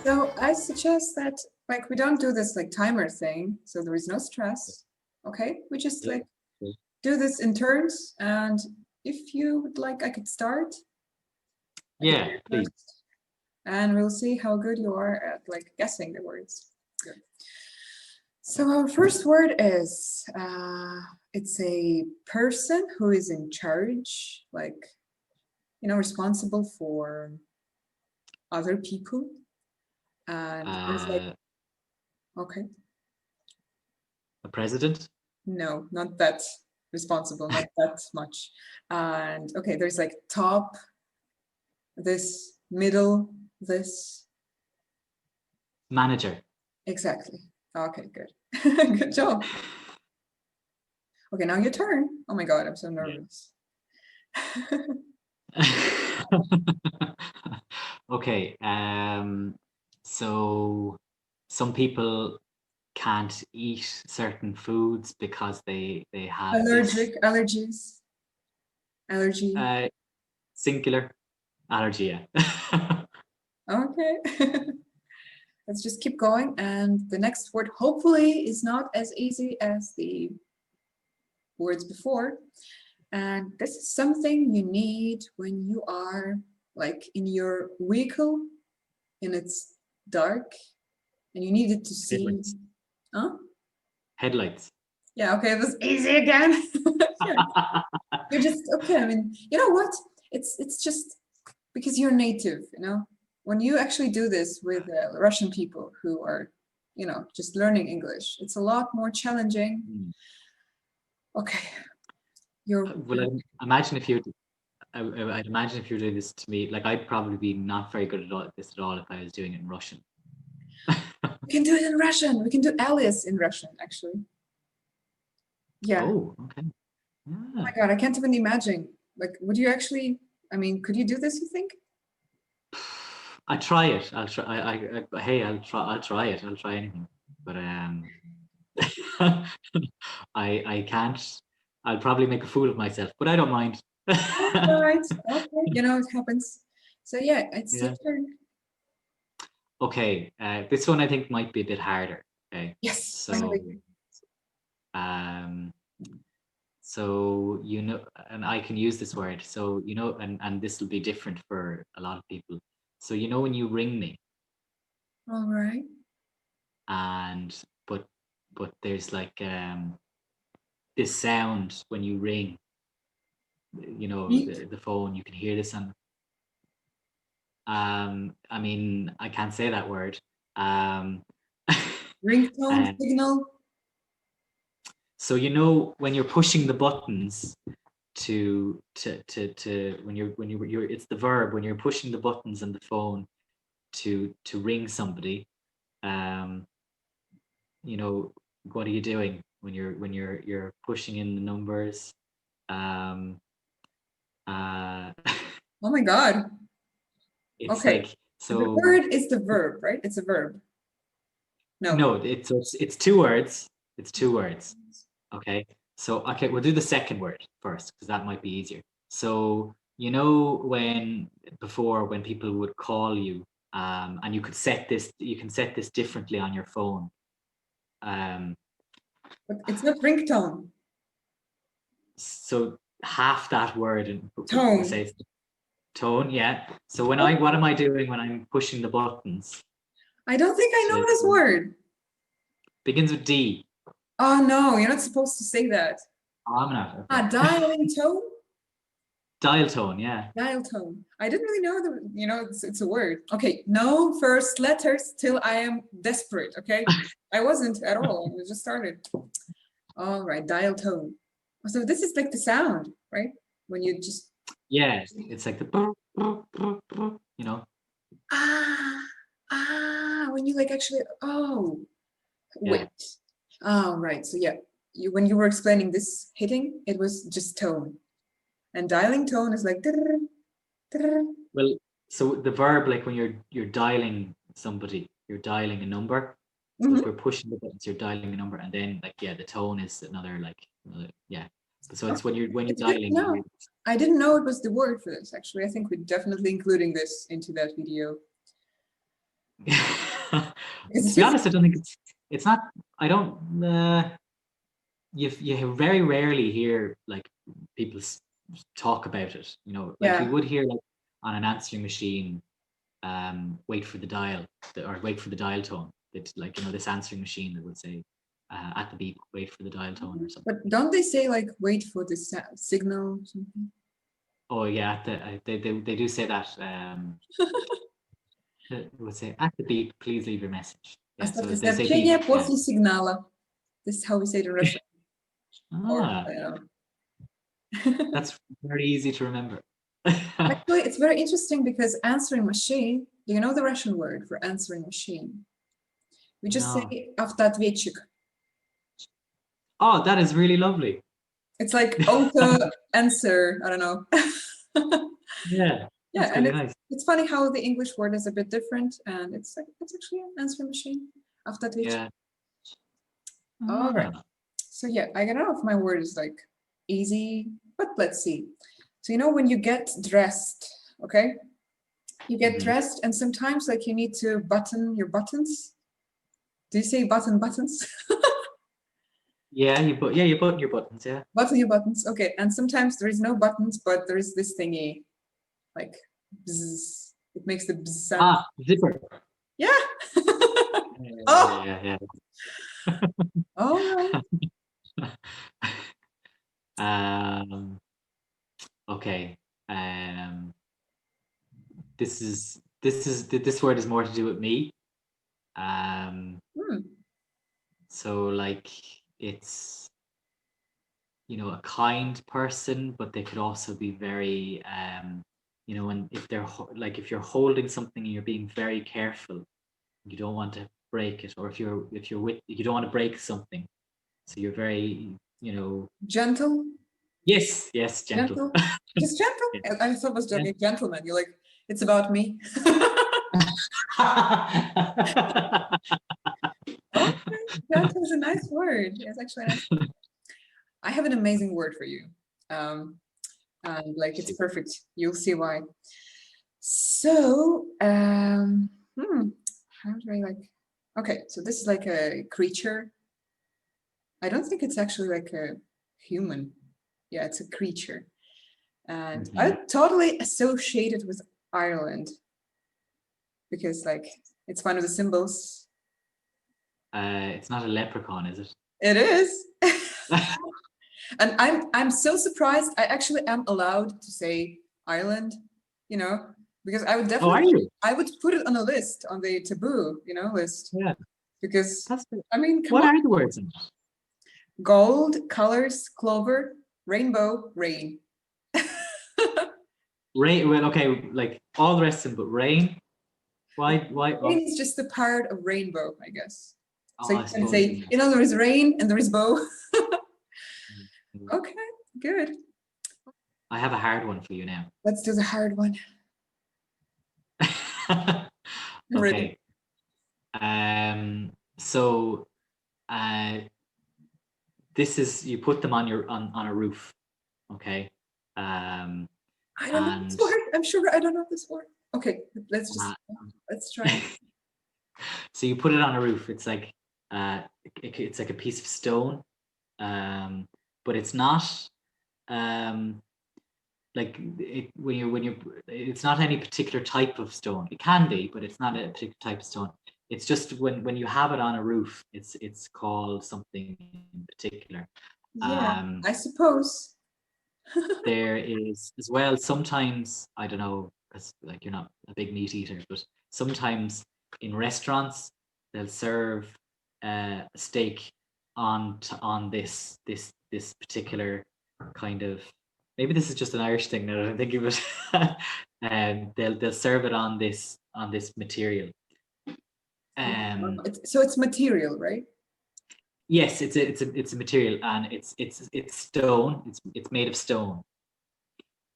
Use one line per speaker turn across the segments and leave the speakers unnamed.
So I suggest that like we don't do this like timer thing, so there is no stress. Okay, we just like do this in turns, and if you would like, I could start.
Yeah, please.
And we'll see how good you are at like guessing the words. Good. So our first word is it's a person who is in charge, like responsible for other people. And it's like, okay.
A president?
No, not that responsible, not that much. And okay, there's like top, this, middle, this.
Manager.
Exactly. Okay, good. Good job. Okay, now your turn. Oh my God, I'm so nervous.
Okay, so some people can't eat certain foods because they have
allergies. Allergy.
Singular. Allergy, yeah.
Okay. Let's just keep going. And the next word hopefully is not as easy as the words before. And this is something you need when you are like in your vehicle and it's dark and you need it to see.
Headlights.
Huh?
Headlights.
Yeah, okay, it was easy again. You're just, okay, I mean, you know what? It's just because you're native, when you actually do this with Russian people who are, just learning English, it's a lot more challenging. Okay.
Well, I'd imagine if you're doing this to me, like I'd probably be not very good at this at all if I was doing it in Russian.
We can do it in Russian. We can do Alice in Russian, actually. Yeah.
Oh, okay. Yeah.
Oh my God, I can't even imagine. Like, would you actually, could you do this, you think?
I try it. I'll try. Hey, I'll try it. I'll try anything. But I can't. I'll probably make a fool of myself, but I don't mind.
All right. Okay. It happens. So yeah, it's your turn.
Okay. This one I think might be a bit harder. Okay.
Yes.
So,
finally.
So and I can use this word. So and this will be different for a lot of people. So when you ring me.
All right.
And but there's like this sound when you ring. The phone. You can hear this on. I mean, I can't say that word.
Ringtone signal.
So when you're pushing the buttons to when you're it's the verb when you're pushing the buttons on the phone to ring somebody. What are you doing when you're pushing in the numbers?
Oh my God.
It's
okay.
like, so
the word is the verb, right? It's a verb.
No, it's two words. It's two words. Okay. So we'll do the second word first because that might be easier. So when people would call you, and you can set this differently on your phone.
But it's not ringtone.
So half that word and
tone.
Say tone, yeah. So what am I doing when I'm pushing the buttons?
I don't think I know this word.
Begins with D.
Oh no, you're not supposed to say that.
Oh, I'm not. Okay.
Dialing tone?
Dial tone, yeah.
Dial tone. I didn't really know it's a word. Okay, no first letters till I am desperate, okay? I wasn't at all. We just started. All right, dial tone. So this is like the sound, right? When you just...
Yeah, it's like the...
when you like actually... Oh, wait. Oh, right. So yeah, when you were explaining this hitting, it was just tone. And dialing tone is like...
Well, so the verb, like when you're dialing somebody, you're dialing a number. So if you're pushing the buttons, you're dialing a number, and then the tone is another yeah. So it's when you're dialing.
No, I didn't know it was the word for this. Actually, I think we're definitely including this into that video.
To
It's
be honest, I don't think it's not. I don't. You very rarely hear like people talk about it. You know, like
yeah.
you would hear like on an answering machine, wait for the dial or wait for the dial tone. It's like, you know, this answering machine that would say at the beep, wait for the dial tone or something.
But don't they say like wait for the signal or something?
Oh yeah, they do say that. It would say at the beep, please leave your message. Yeah, so
Оставьте
they say
сообщение
beep.
после сигнала. This is how we say it in Russian. Or,
Ah, that's very easy to remember.
actually, it's very interesting because answering machine, do you know the Russian word for answering machine? We just
No.
say автоответчик.
Oh, that is really lovely.
It's like auto answer, I don't know.
Yeah,
Yeah,
that's
and
really nice.
it's funny how the English word is a bit different, and it's like it's actually an answering machine. Автоответчик.
Yeah.
All right.
Ah.
So yeah, I don't know if my word is like easy, but let's see. So you know when you get dressed, okay? You get
Mhm.
dressed, and sometimes like you need to button your buttons. Do you say button buttons?
Yeah, you button your buttons, yeah.
Button your buttons. Okay, and sometimes there is no buttons, but there is this thingy, like bzz. It makes the bzz sound.
Ah, zipper.
Yeah.
Yeah,
Oh.
yeah.
All right.
Okay. This word is more to do with me. So like it's, you know, a kind person, but they could also be very you know, when if they're like if you're holding something and you're being very careful, you don't want to break it, or if you're with, you don't want to break something, so you're very, you know.
Gentle.
Yes, gentle.
Gentle. Just gentle.
Yeah.
I thought I was joking. Gentleman. You're like, it's about me. Okay, gentle is a nice word. It's actually a nice word. I have an amazing word for you. And like it's perfect. You'll see why. So, how do I like? Okay, so this is like a creature. I don't think it's actually like a human. Yeah, it's a creature. And I totally associate it with Ireland because like it's one of the symbols.
It's not a leprechaun, is it?
It is. And I'm so surprised. I actually am allowed to say Ireland, you know, because I would definitely
are you?
I would put it on a list, on the taboo, you know, list.
Yeah.
Because
That's
I mean, come
what
on.
are the words in it?
Gold, colors, clover, rainbow, rain.
Rain. Well, okay, like all the rest of them, but rain. Why?
Rain is just a part of rainbow, I guess. So
Oh,
you
I
can
suppose,
say,
yeah.
you know, there is rain and there is bow. Okay, good.
I have a hard one for you now.
Let's do the hard one.
Okay. So this is, you put them on your on a roof. Okay.
I don't know this word. I'm sure I don't know this word. Okay, let's try.
So you put it on a roof. It's like it's like a piece of stone, but it's not like when you it's not any particular type of stone. It can be, but it's not a particular type of stone. It's just when you have it on a roof, it's called something in particular.
Yeah, I suppose.
There is as well sometimes, I don't know, because like you're not a big meat eater, but sometimes in restaurants they'll serve a steak on this particular kind of, maybe this is just an Irish thing now that I'm thinking of it. And they'll serve it on this material.
So it's material, right?
Yes, it's a material, and it's stone. It's made of stone.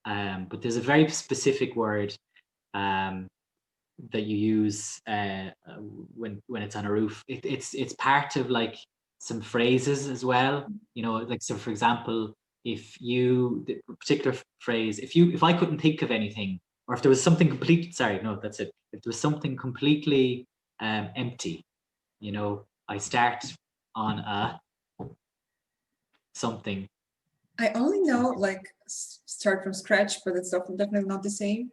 But there's a very specific word that you use when it's on a roof. It's part of like some phrases as well. You know, like, so for example, if you, the particular phrase, if I couldn't think of anything, or if there was something complete, sorry, no, that's it. If there was something completely empty. You know, I start on a something.
I only know like start from scratch, but it's definitely not the same.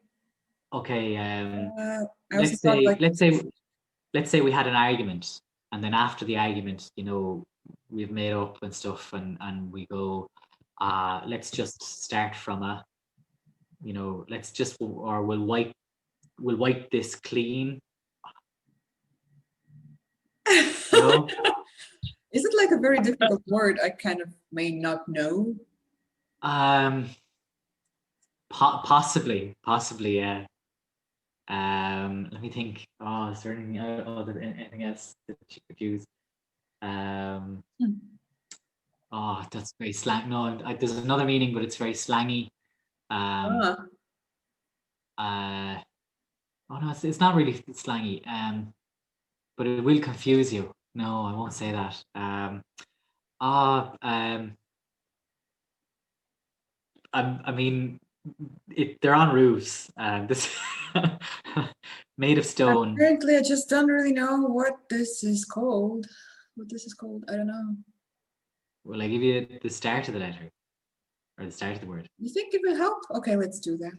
Okay.
I also thought like
let's say we had an argument, and then after the argument, you know, we've made up and stuff, and we go, let's just start from a, you know, let's just, or we'll wipe this clean. You know?
Is it like a very difficult word I kind of may not know?
Possibly, yeah. Let me think. Oh, is there anything else that you could use? Oh, that's very slang. No, there's another meaning, but it's very slangy. Oh no, it's not really slangy. But it will confuse you. No, I won't say that. I mean, they're on roofs. This made of stone.
Apparently, I just don't really know what this is called. I don't know.
Will I give you the start of the letter, or the start of the word?
You think it will help? Okay, let's do that.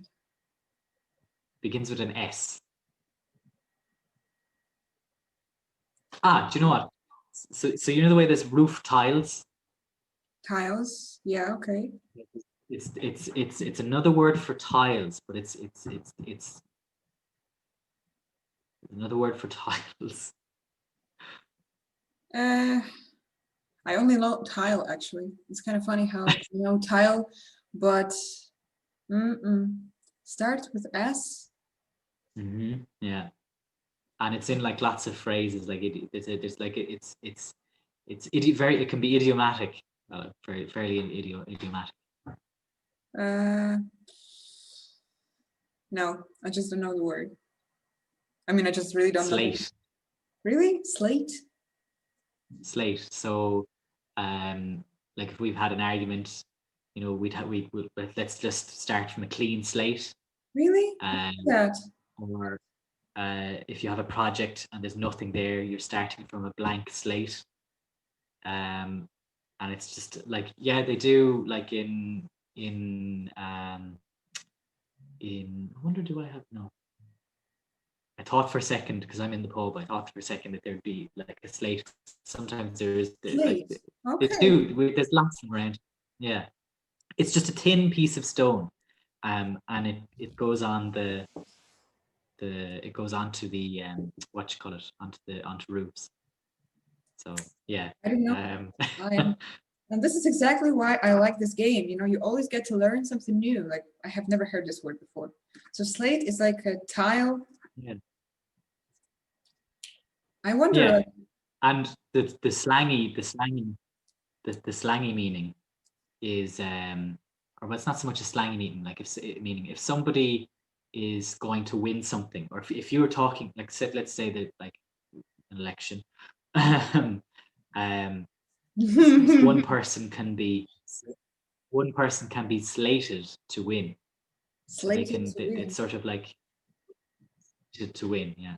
Begins with an S. Do you know what? So you know the way there's roof tiles?
Tiles. Yeah. Okay.
It's another word for tiles, but it's another word for tiles.
I only know tile actually. It's kind of funny how you know tile, but starts with S.
Yeah, and it's in like lots of phrases. Like it can be idiomatic. Fairly idiomatic.
No, I just don't know the word. I mean, I just really don't know.
Slate.
Really? Slate?
Slate. So, like if we've had an argument, you know, let's just start from a clean slate.
Really?
That. Or if you have a project and there's nothing there, you're starting from a blank slate. And it's just like, yeah, they do like in I wonder, do I have no? I thought for a second, because I'm in the pub, I thought for a second that there'd be like a slate. Sometimes there is like there's lots of them around. Yeah. It's just a thin piece of stone. And it goes on it goes onto the what you call it, onto roofs. So yeah.
I don't know. And this is exactly why I like this game. You know, you always get to learn something new. Like I have never heard this word before. So slate is like a tile.
Yeah.
I wonder.
Yeah. And the slangy meaning is or it's not so much a slangy meaning. Like if somebody is going to win something, or if you were talking, like let's say that like an election, one person can be slated to win.
Slated
to win. It's sort of like to win, yeah.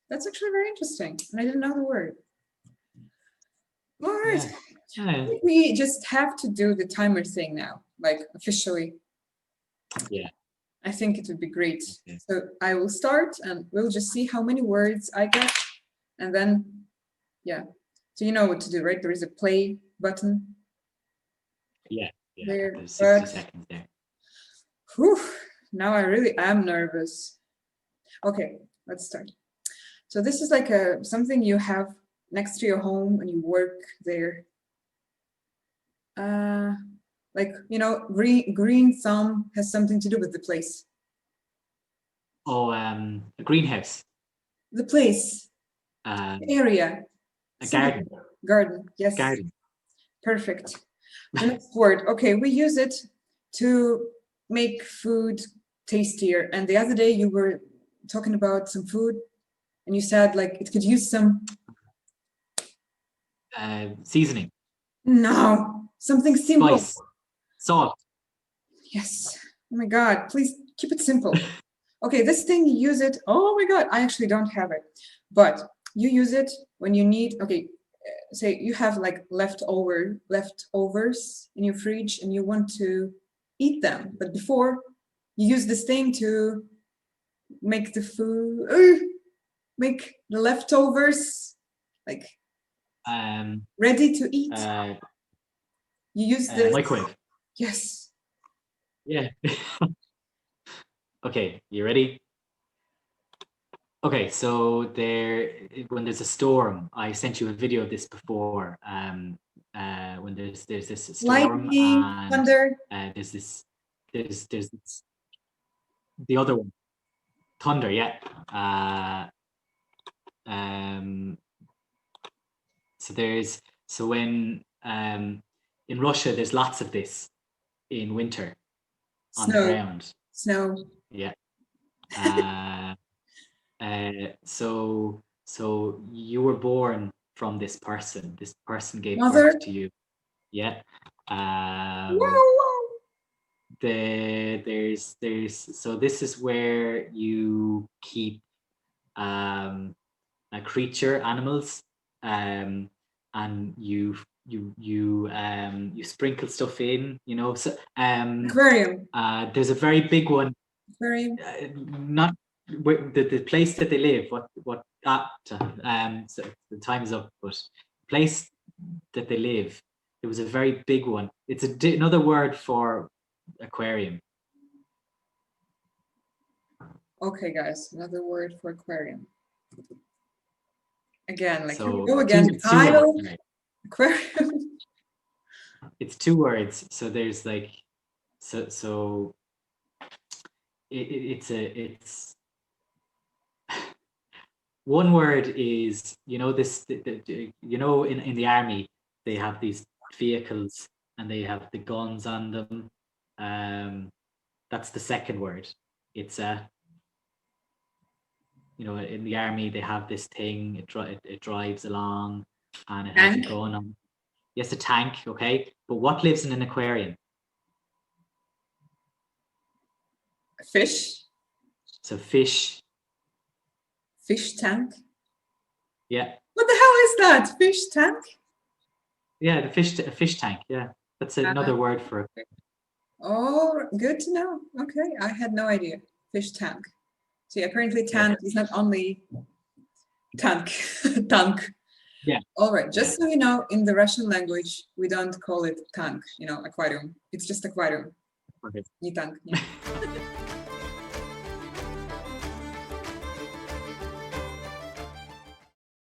That's actually very interesting, and I didn't know the word. All right, I think we just have to do the timer thing now, like officially.
Yeah.
I think it would be great. Okay. So I will start, and we'll just see how many words I get, and then, yeah. So you know what to do, right? There is a play button.
Yeah.
There.
There's 60 seconds there.
Whew, now I really am nervous. Okay, let's start. So this is like something you have next to your home and you work there. Like, you know, green thumb has something to do with the place.
Oh, a greenhouse.
The place. The area.
A garden.
Garden, yes.
Garden.
Perfect. The next word. Okay, we use it to make food tastier. And the other day you were talking about some food and you said like it could use some
seasoning.
No, something simple.
Spice. Salt.
Yes. Oh my God, please keep it simple. Okay, this thing you use it. Oh my God, I actually don't have it, but you use it when you need. Okay, say you have like leftovers in your fridge and you want to eat them, but before you use this thing to make the food, make the leftovers like ready to eat. You use this
microwave.
Yes.
Yeah. Okay, you ready? Okay, so when there's a storm, I sent you a video of this before. When there's this storm,
Lightning,
and
thunder.
there's this, the other one, thunder. Yeah. So when in Russia there's lots of this in winter on the ground.
Snow.
Yeah. So you were born from this person. This person gave birth to you. Yeah.
Whoa.
There's so this is where you keep a creature, animals, and you sprinkle stuff in, you know. So
Aquarium.
There's a very big one.
Aquarium.
Not the place that they live. So the time's up, but the place that they live, it was a very big one. It's another word for aquarium.
Okay, guys, another word for aquarium. Again, like,
So
here we go again. Title, aquarium.
It's 2 words. So there's like, so it's one word is, you know, this, you know, in the army, they have these vehicles and they have the guns on them. That's the second word. It's you know, in the army, they have this thing, it drives along and it has a gun on. Yes, a tank, okay. But what lives in an aquarium?
Fish.
So fish.
Fish tank.
Yeah.
What the hell is that? Fish tank?
Yeah, a fish tank. Yeah, that's another word for it.
Oh, good to know. Okay, I had no idea. Fish tank. See, apparently tank is not only tank, tank.
Yeah.
All right, just so you know, in the Russian language, we don't call it tank, you know, aquarium. It's just aquarium.
Okay.
Не tank.